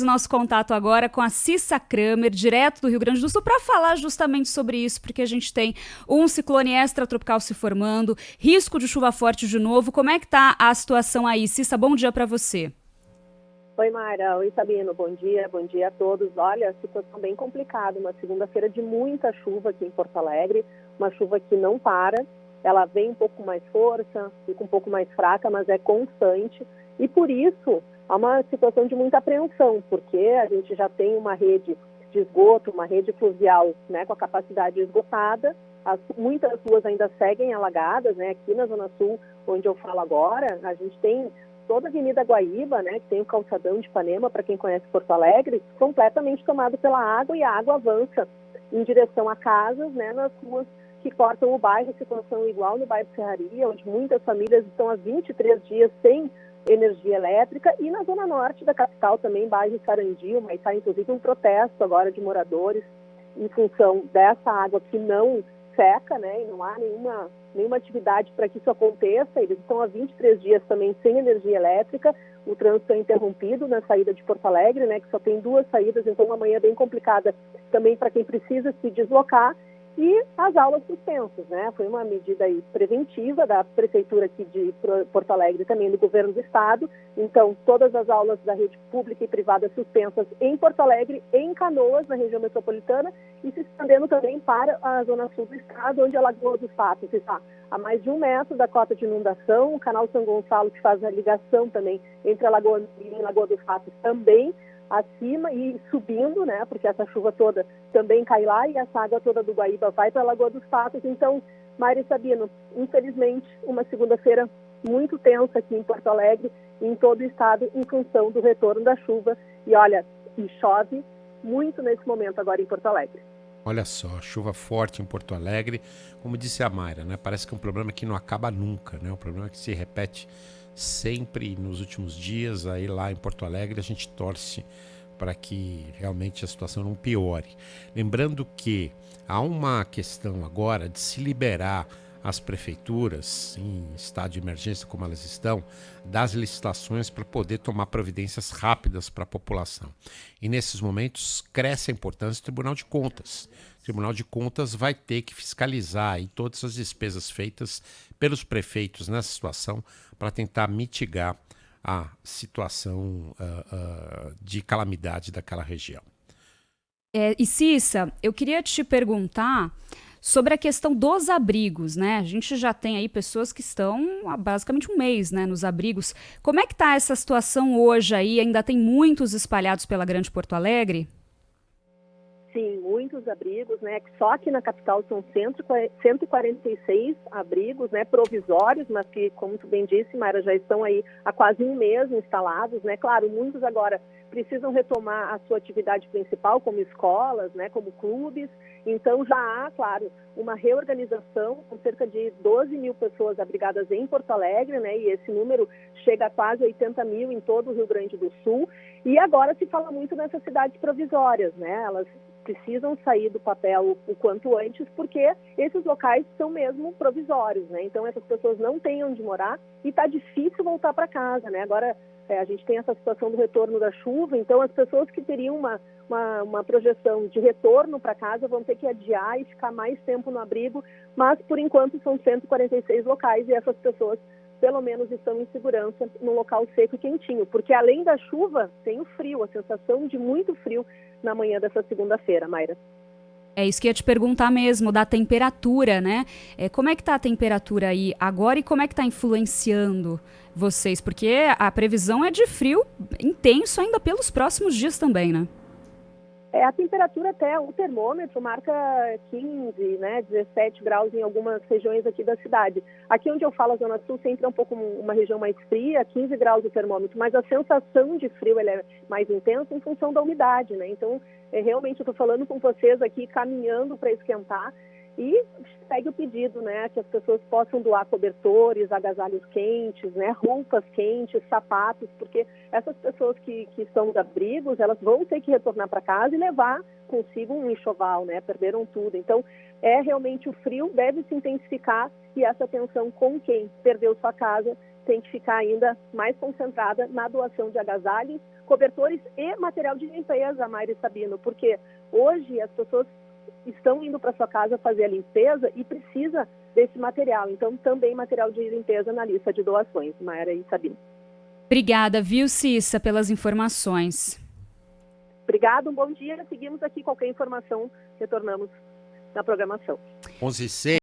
Nosso contato agora com a Cissa Kramer, direto do Rio Grande do Sul, para falar justamente sobre isso, porque a gente tem um ciclone extratropical se formando, risco de chuva forte de novo. Como é que tá a situação aí? Cissa, bom dia para você. Oi, Mayra. Oi, Sabino. Bom dia a todos. Olha, situação bem complicada, uma segunda-feira de muita chuva aqui em Porto Alegre, uma chuva que não para, ela vem um pouco mais força, fica um pouco mais fraca, mas é constante, e por isso há uma situação de muita apreensão, porque a gente já tem uma rede de esgoto, uma rede fluvial, né, com a capacidade esgotada, muitas ruas ainda seguem alagadas, né, aqui na Zona Sul, onde eu falo agora, a gente tem toda a Avenida Guaíba, né, que tem o calçadão de Ipanema, para quem conhece Porto Alegre, completamente tomado pela água, e a água avança em direção a casas, né, nas ruas que cortam o bairro, situação igual no bairro Serraria, onde muitas famílias estão há 23 dias sem energia elétrica, e na zona norte da capital também, bairro Sarandio, mas está inclusive um protesto agora de moradores em função dessa água que não seca, né, e não há nenhuma atividade para que isso aconteça. Eles estão há 23 dias também sem energia elétrica, o trânsito é interrompido na saída de Porto Alegre, né, que só tem 2 saídas, então uma manhã bem complicada também para quem precisa se deslocar. E as aulas suspensas, né? Foi uma medida aí preventiva da Prefeitura aqui de Porto Alegre e também do Governo do Estado. Então, todas as aulas da rede pública e privada suspensas em Porto Alegre, em Canoas, na região metropolitana, e se estendendo também para a zona sul do estado, onde a Lagoa dos Patos está a mais de 1 metro da cota de inundação. O canal São Gonçalo, que faz a ligação também entre a Lagoa e a Lagoa dos Patos, também acima e subindo, né, porque essa chuva toda também cai lá e essa água toda do Guaíba vai para a Lagoa dos Patos. Então, Mayra e Sabino, infelizmente, uma segunda-feira muito tensa aqui em Porto Alegre e em todo o estado em função do retorno da chuva. E olha, e chove muito nesse momento agora em Porto Alegre. Olha só, chuva forte em Porto Alegre, como disse a Mayra, né? Parece que é um problema que não acaba nunca, né? Um problema que se repete sempre nos últimos dias. Aí lá em Porto Alegre a gente torce para que realmente a situação não piore. Lembrando que há uma questão agora de se liberar as prefeituras, em estado de emergência como elas estão, das licitações para poder tomar providências rápidas para a população. E nesses momentos cresce a importância do Tribunal de Contas. O Tribunal de Contas vai ter que fiscalizar aí todas as despesas feitas pelos prefeitos nessa situação para tentar mitigar a situação de calamidade daquela região. E Cissa, eu queria te perguntar sobre a questão dos abrigos, né? A gente já tem aí pessoas que estão há basicamente 1 mês, né, nos abrigos. Como é que tá essa situação hoje aí? Ainda tem muitos espalhados pela Grande Porto Alegre? Sim, muitos abrigos, né? Só aqui na capital são 146 abrigos, né, provisórios, mas que, como tu bem disse, Mayra, já estão aí há quase 1 mês instalados, né? Claro, muitos agora precisam retomar a sua atividade principal, como escolas, né, como clubes. Então já há, claro, uma reorganização com cerca de 12 mil pessoas abrigadas em Porto Alegre, né? E esse número chega a quase 80 mil em todo o Rio Grande do Sul. E agora se fala muito nessas cidades provisórias, né? Elas precisam sair do papel o quanto antes, porque esses locais são mesmo provisórios, né? Então essas pessoas não têm onde morar e está difícil voltar para casa, né? Agora a gente tem essa situação do retorno da chuva, então as pessoas que teriam uma projeção de retorno para casa vão ter que adiar e ficar mais tempo no abrigo, mas por enquanto são 146 locais e essas pessoas pelo menos estão em segurança num local seco e quentinho, porque além da chuva tem o frio, a sensação de muito frio na manhã dessa segunda-feira, Mayra. É isso que eu ia te perguntar mesmo, da temperatura, né? Como é que tá a temperatura aí agora e como é que tá influenciando vocês? Porque a previsão é de frio intenso ainda pelos próximos dias também, né? A temperatura até o termômetro marca 15, né, 17 graus em algumas regiões aqui da cidade. Aqui onde eu falo, a Zona Sul, sempre é um pouco uma região mais fria, 15 graus o termômetro, mas a sensação de frio ela é mais intensa em função da umidade, né? Então, realmente eu estou falando com vocês aqui, caminhando para esquentar. E segue o pedido, né, que as pessoas possam doar cobertores, agasalhos quentes, né, roupas quentes, sapatos, porque essas pessoas que estão nos abrigos, elas vão ter que retornar para casa e levar consigo um enxoval, né, perderam tudo. Então, realmente o frio deve se intensificar e essa tensão com quem perdeu sua casa tem que ficar ainda mais concentrada na doação de agasalhos, cobertores e material de limpeza, Mayra e Sabino, porque hoje as pessoas estão indo para sua casa fazer a limpeza e precisa desse material. Então, também material de limpeza na lista de doações, Mayra e Sabino. Obrigada, viu, Cissa, pelas informações. Obrigada, um bom dia. Seguimos aqui. Qualquer informação, retornamos na programação. 11h06.